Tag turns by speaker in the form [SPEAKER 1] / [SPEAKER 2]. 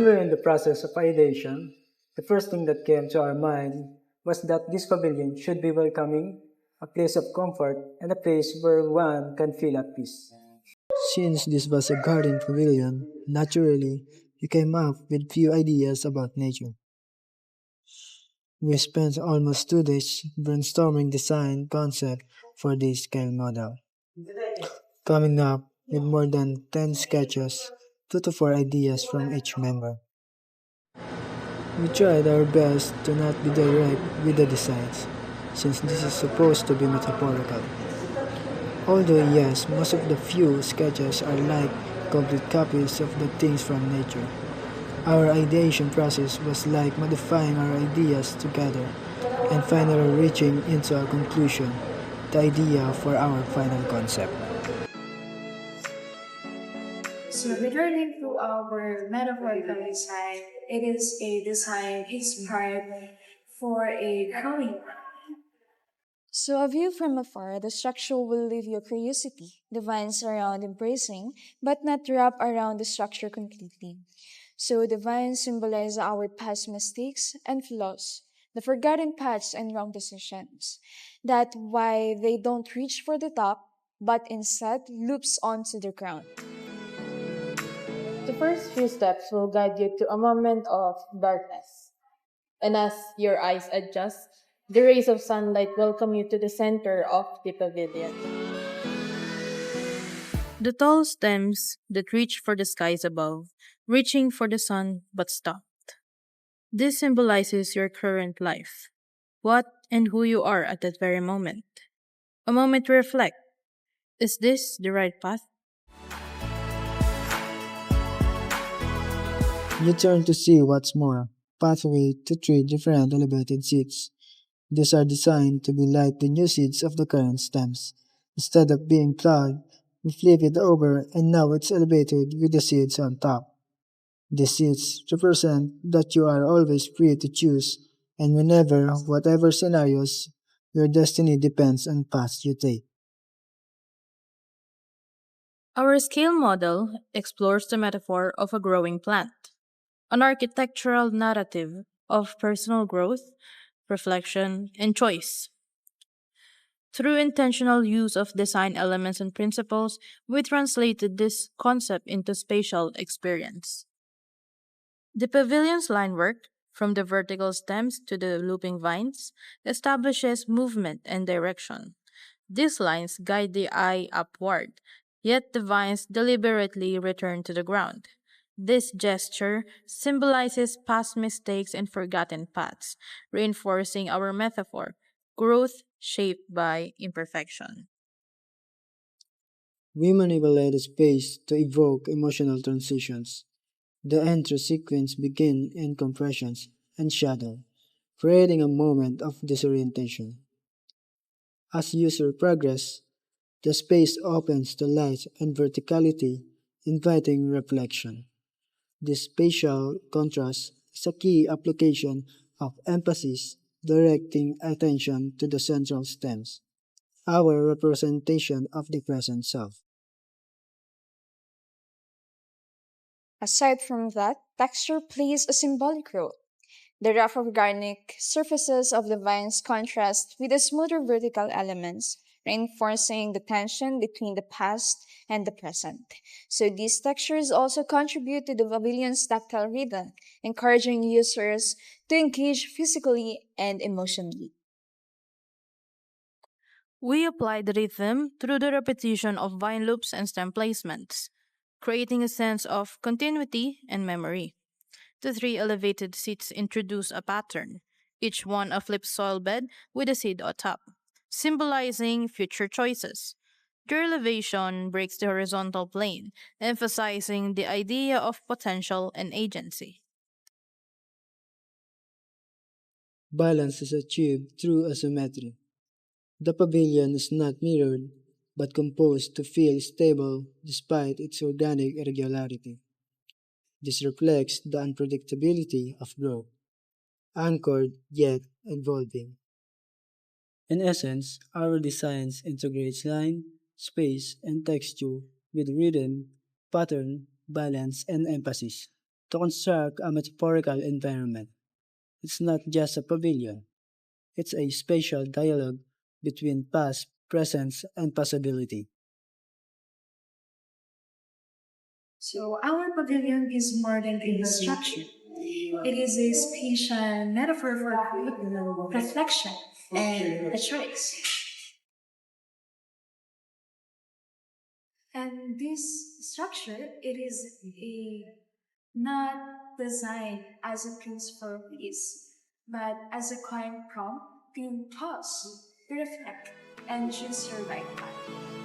[SPEAKER 1] were in the process of ideation, the first thing that came to our mind was that this pavilion should be welcoming, a place of comfort, and a place where one can feel at peace. Since this was a garden pavilion, naturally, we came up with few ideas about nature. We spent almost 2 days brainstorming design concept for this scale model, coming up with more than 10 sketches, 2 to 4 ideas from each member. We tried our best to not be direct with the designs, since this is supposed to be metaphorical. Although yes, most of the few sketches are like complete copies of the things from nature. Our ideation process was like modifying our ideas together and finally reaching into a conclusion, the idea for our final concept.
[SPEAKER 2] So returning to our metaphorical design, it is a design inspired for a growing. So, a view from afar, the structure will leave your curiosity, the vines around embracing, but not wrap around the structure completely. So, the vines symbolize our past mistakes and flaws, the forgotten paths and wrong decisions. That why they don't reach for the top, but instead loops onto the ground.
[SPEAKER 3] The first few steps will guide you to a moment of darkness. And as your eyes adjust, the rays of sunlight welcome you to the center of the pavilion. The tall stems that reach for the skies above, reaching for the sun but stop. This symbolizes your current life, what and who you are at that very moment. A moment to reflect. Is this the right path?
[SPEAKER 1] You turn to see what's more. Pathway to 3 different elevated seats. These are designed to be like the new seeds of the current stems. Instead of being plugged, we flip it over and now it's elevated with the seeds on top. The seeds represent that you are always free to choose, and whenever, whatever scenarios, your destiny depends on paths you take.
[SPEAKER 3] Our scale model explores the metaphor of a growing plant, an architectural narrative of personal growth, reflection, and choice. Through intentional use of design elements and principles, we translated this concept into spatial experience. The pavilion's line work, from the vertical stems to the looping vines, establishes movement and direction. These lines guide the eye upward, yet the vines deliberately return to the ground. This gesture symbolizes past mistakes and forgotten paths, reinforcing our metaphor growth shaped by imperfection.
[SPEAKER 1] We manipulate the space to evoke emotional transitions. The entry sequence begins in compressions and shadow, creating a moment of disorientation. As user progress, the space opens to light and verticality, inviting reflection. This spatial contrast is a key application of emphasis, directing attention to the central stems, our representation of the present self.
[SPEAKER 2] Aside from that, texture plays a symbolic role. The rough organic surfaces of the vines contrast with the smoother vertical elements, reinforcing the tension between the past and the present. So these textures also contribute to the pavilion's tactile rhythm, encouraging users to engage physically and emotionally.
[SPEAKER 3] We apply the rhythm through the repetition of vine loops and stem placements, creating a sense of continuity and memory. The three elevated seats introduce a pattern, each one a flipped soil bed with a seed on top, symbolizing future choices. Their elevation breaks the horizontal plane, emphasizing the idea of potential and agency.
[SPEAKER 1] Balance is achieved through asymmetry. The pavilion is not mirrored, but composed to feel stable despite its organic irregularity. This reflects the unpredictability of growth, anchored yet evolving. In essence, our designs integrates line, space, and texture with rhythm, pattern, balance, and emphasis. to construct a metaphorical environment. It's not just a pavilion, it's a spatial dialogue between past, presence, and possibility.
[SPEAKER 2] So our pavilion is more than a structure. It is a spatial metaphor for reflection and a choice. And this structure, it is not designed as a principal piece, but as a quiet prompt to pause, to reflect, and choose your right path.